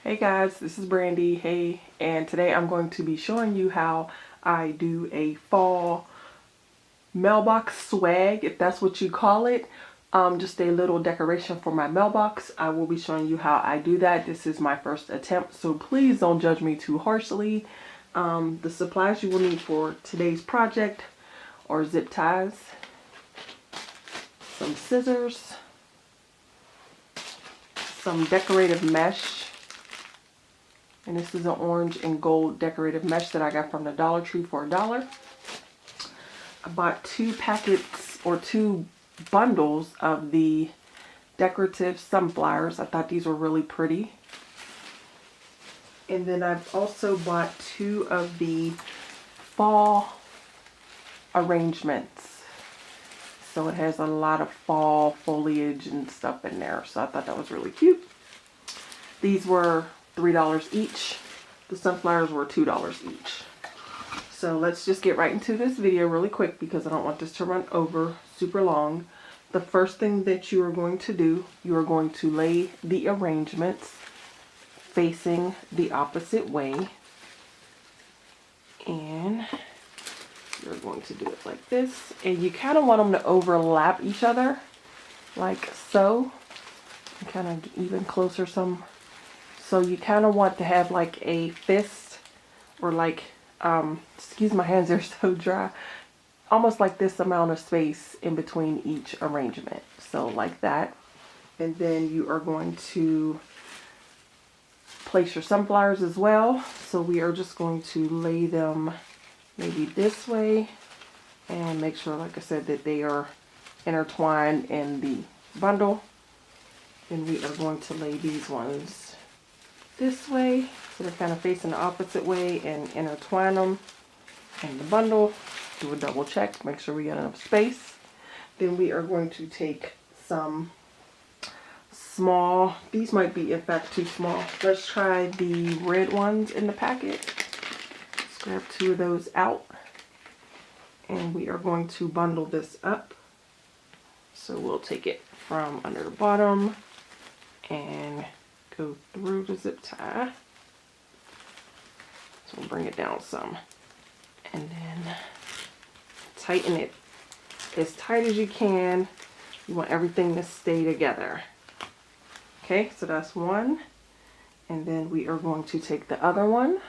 Hey guys, this is Brandy. Hey, and today I'm going to be showing you how I do a fall mailbox swag, if that's what you call it. Just a little decoration for my mailbox. I will be showing you how I do that. This is my first attempt, so please don't judge me too harshly. The supplies you will need for today's project are zip ties, some scissors, some decorative mesh. And this is an orange and gold decorative mesh that I got from the Dollar Tree for $1. I bought 2 packets or 2 bundles of the decorative sunflowers. I thought these were really pretty. And then I've also bought 2 of the fall arrangements. So it has a lot of fall foliage and stuff in there. So I thought that was really cute. These were $3 each. The sunflowers were $2 each. So let's just get right into this video really quick because I don't want this to run over super long. The first thing that you are going to do, you are going to lay the arrangements facing the opposite way. And you're going to do it like this. And you kind of want them to overlap each other, like so. And kind of even closer some. So you kind of want to have like a fist or like, excuse my hands, they're so dry. Almost like this amount of space in between each arrangement. So like that. And then you are going to place your sunflowers as well. So we are just going to lay them maybe this way. And make sure, like I said, that they are intertwined in the bundle. And we are going to lay these ones this way, so they're kind of facing the opposite way, and intertwine them in the bundle. Do a double check, make sure we got enough space. Then we are going to take some small, these might be in fact too small. Let's try the red ones in the packet. Let's grab 2 of those out, and we are going to bundle this up. So we'll take it from under the bottom and go through the zip tie. So we'll bring it down some. And then tighten it as tight as you can. You want everything to stay together. Okay, so that's one. And then we are going to take the other one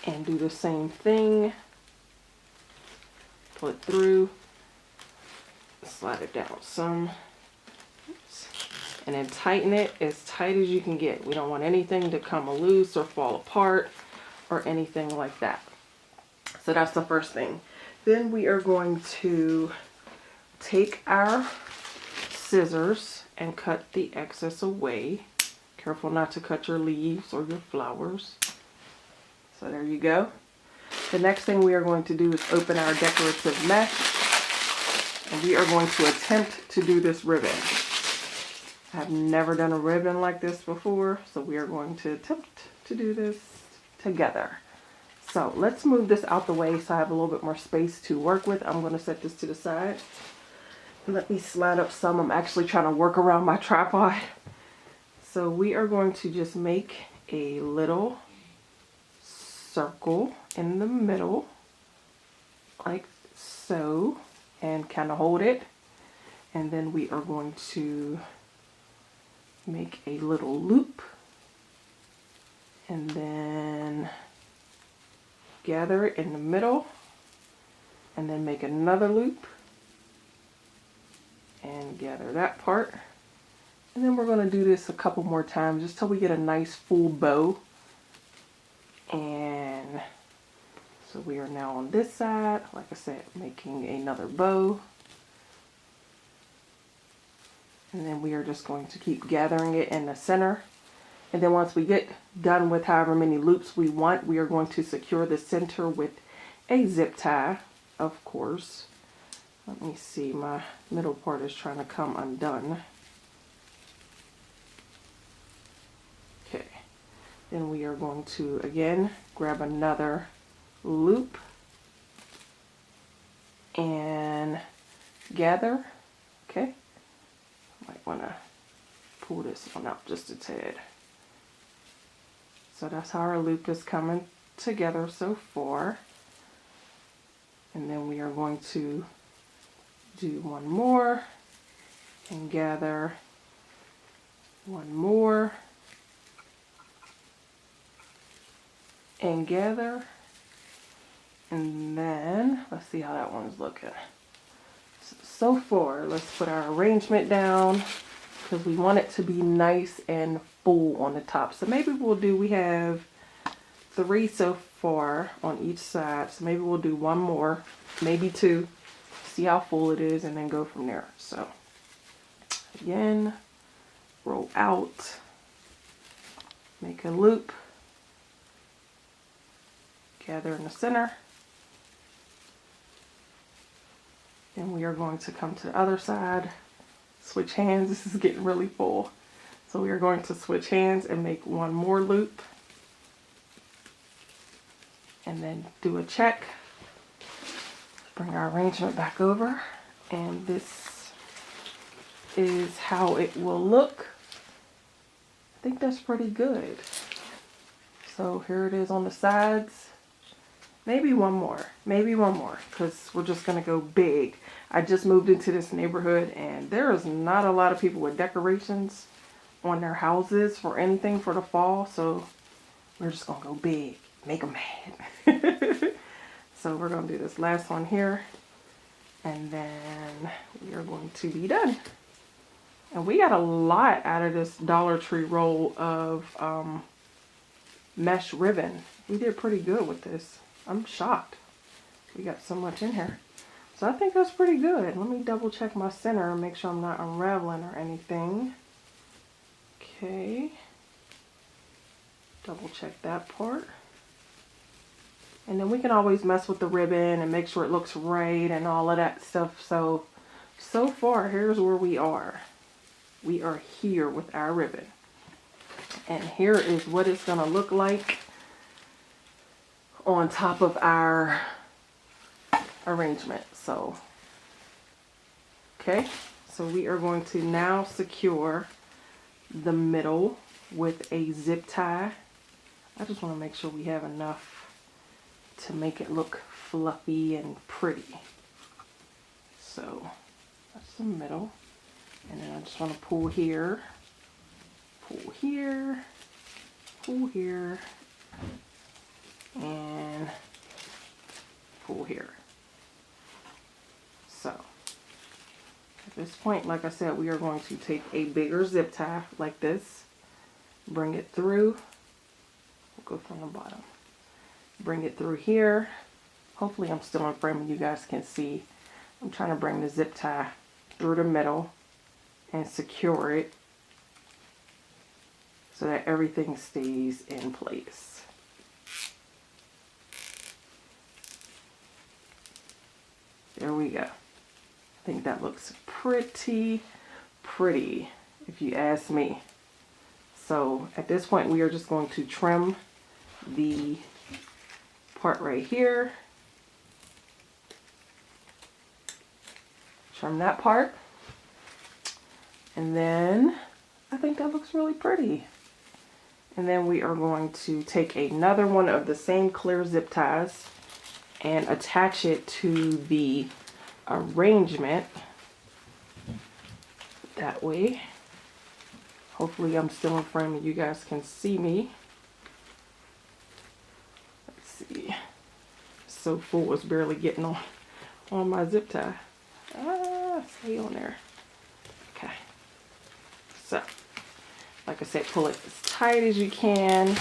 and do the same thing. Pull it through. Slide it down some. And then tighten it as tight as you can get. We don't want anything to come loose or fall apart or anything like that. So that's the first thing. Then we are going to take our scissors and cut the excess away. Careful not to cut your leaves or your flowers. So there you go. The next thing we are going to do is open our decorative mesh. And we are going to attempt to do this ribbon. I've never done a ribbon like this before, so we are going to attempt to do this together. So let's move this out the way so I have a little bit more space to work with. I'm going to set this to the side. Let me slide up some. I'm actually trying to work around my tripod. So we are going to just make a little circle in the middle, like so, and kind of hold it. And then we are going to make a little loop and then gather it in the middle and then make another loop and gather that part. And then we're going to do this a couple more times just till we get a nice full bow. And so we are now on this side, like I said, making another bow. And then we are just going to keep gathering it in the center. And then once we get done with however many loops we want, we are going to secure the center with a zip tie, of course. Let me see, my middle part is trying to come undone. Okay. Then we are going to, again, grab another loop and gather. Okay. Might want to pull this one out just a tad. So that's how our loop is coming together so far. And then we are going to do one more and gather one more and gather. And then let's see how that one's looking. So far, let's put our arrangement down because we want it to be nice and full on the top. So maybe we have 3 so far on each side. So maybe we'll do one more, maybe 2, see how full it is, and then go from there. So again, roll out, make a loop, gather in the center. Then we are going to come to the other side, switch hands. This is getting really full. So we are going to switch hands and make one more loop. And then do a check. Bring our arrangement back over. And this is how it will look. I think that's pretty good. So here it is on the sides. Maybe one more, because we're just gonna go big. I just moved into this neighborhood and there is not a lot of people with decorations on their houses for anything for the fall. So we're just gonna go big, make them mad. So we're gonna do this last one here and then we are going to be done. And we got a lot out of this Dollar Tree roll of mesh ribbon. We did pretty good with this. I'm shocked. We got so much in here. So I think that's pretty good. Let me double check my center and make sure I'm not unraveling or anything. Okay. Double check that part. And then we can always mess with the ribbon and make sure it looks right and all of that stuff. So far, here's where we are. We are here with our ribbon. And here is what it's gonna look like on top of our arrangement. So, okay, so we are going to now secure the middle with a zip tie. I just want to make sure we have enough to make it look fluffy and pretty. So that's the middle. And then I just want to pull here, pull here, pull here, and pull here. So at this point, like I said, we are going to take a bigger zip tie like this, bring it through, we'll go from the bottom, bring it through here. Hopefully I'm still in frame and you guys can see. I'm trying to bring the zip tie through the middle and secure it so that everything stays in place. There we go. I think that looks pretty if you ask me. So at this point we are just going to trim the part right here. Trim that part. And then I think that looks really pretty. And then we are going to take another one of the same clear zip ties and attach it to the arrangement. That way. Hopefully I'm still in frame and you guys can see me. Let's see. So full, it's barely getting on my zip tie. Stay on there. Okay. So, like I said, pull it as tight as you can.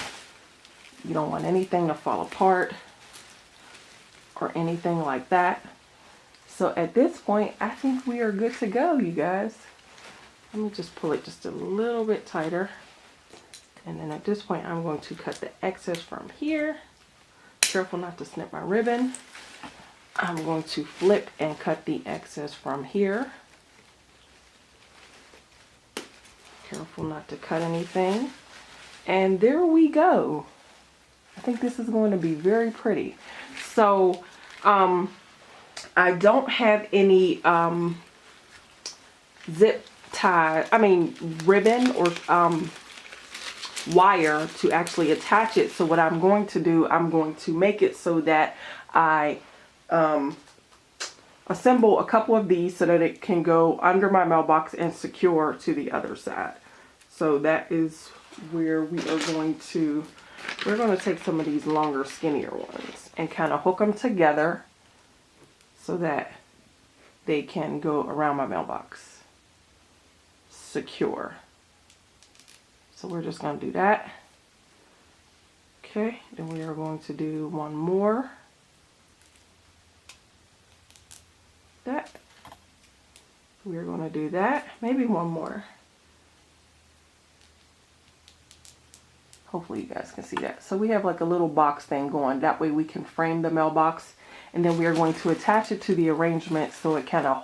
You don't want anything to fall apart or anything like that. So at this point, I think we are good to go, you guys. Let me just pull it just a little bit tighter. And then at this point, I'm going to cut the excess from here. Careful not to snip my ribbon. I'm going to flip and cut the excess from here. Careful not to cut anything. And there we go. I think this is going to be very pretty. So, I don't have any ribbon or wire to actually attach it. So what I'm going to do, I'm going to make it so that I assemble a couple of these so that it can go under my mailbox and secure to the other side. So that is where we are going to, we're going to take some of these longer, skinnier ones and kind of hook them together so that they can go around my mailbox secure. So we're just going to do that. Okay, then we are going to do one more. That. We're going to do that. Maybe one more. Hopefully you guys can see that. So we have like a little box thing going. That way we can frame the mailbox. And then we are going to attach it to the arrangement so it kind of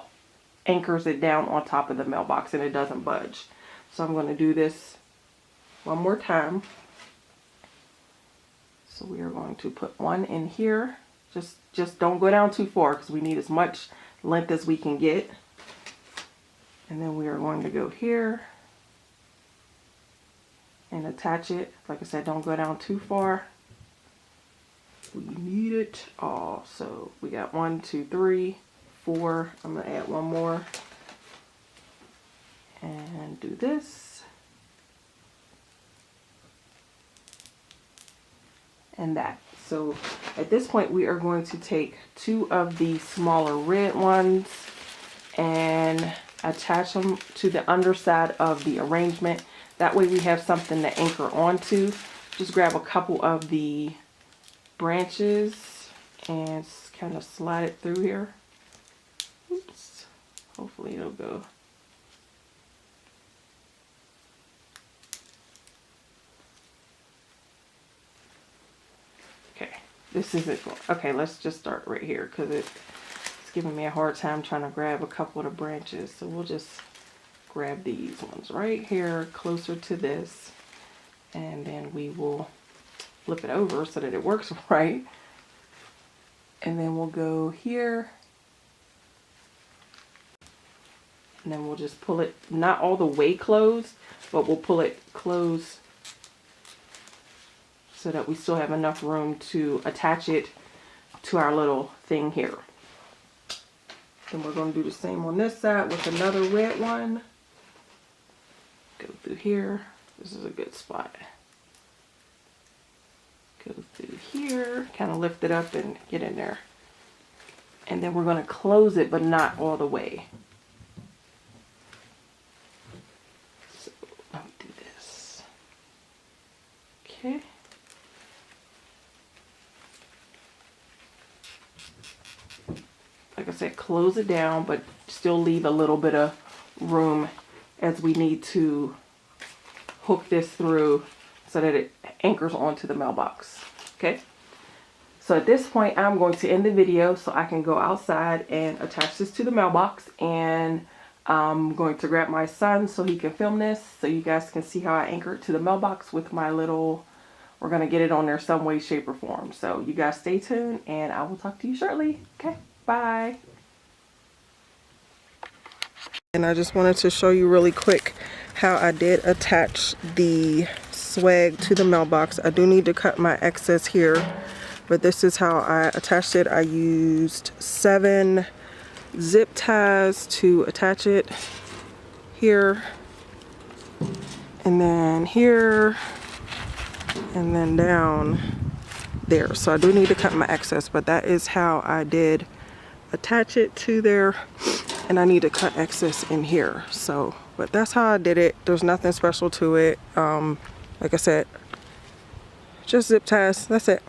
anchors it down on top of the mailbox and it doesn't budge. So I'm going to do this one more time. So we are going to put one in here. Just don't go down too far because we need as much length as we can get. And then we are going to go here and attach it. Like I said, don't go down too far. We need it all. So we got 1, 2, 3, 4. I'm going to add one more and do this and that. So at this point we are going to take 2 of the smaller red ones and attach them to the underside of the arrangement. That way we have something to anchor onto. Just grab a couple of the branches and kind of slide it through here. Oops. Hopefully it'll go. Okay, this isn't going. Okay, let's just start right here because it's giving me a hard time trying to grab a couple of the branches. So we'll just grab these ones right here closer to this, and then we will flip it over so that it works right. And then we'll go here, and then we'll just pull it not all the way closed, but we'll pull it close so that we still have enough room to attach it to our little thing here. Then we're going to do the same on this side with another red one. Go through here. This is a good spot. Go through here, kind of lift it up and get in there. And then we're going to close it, but not all the way. So let me do this. Okay. Like I said, close it down, but still leave a little bit of room as we need to hook this through so that it anchors onto the mailbox. Okay. So at this point, I'm going to end the video so I can go outside and attach this to the mailbox. And I'm going to grab my son so he can film this so you guys can see how I anchor it to the mailbox with my little, we're going to get it on there some way, shape, or form. So you guys stay tuned and I will talk to you shortly. Okay. Bye. And I just wanted to show you really quick how I did attach the swag to the mailbox. I do need to cut my excess here, but this is how I attached it. I used 7 zip ties to attach it here, and then here, and then down there. So I do need to cut my excess, but that is how I did attach it to there. And I need to cut excess in here. So, but that's how I did it. There's nothing special to it. Like I said, just zip ties. That's it.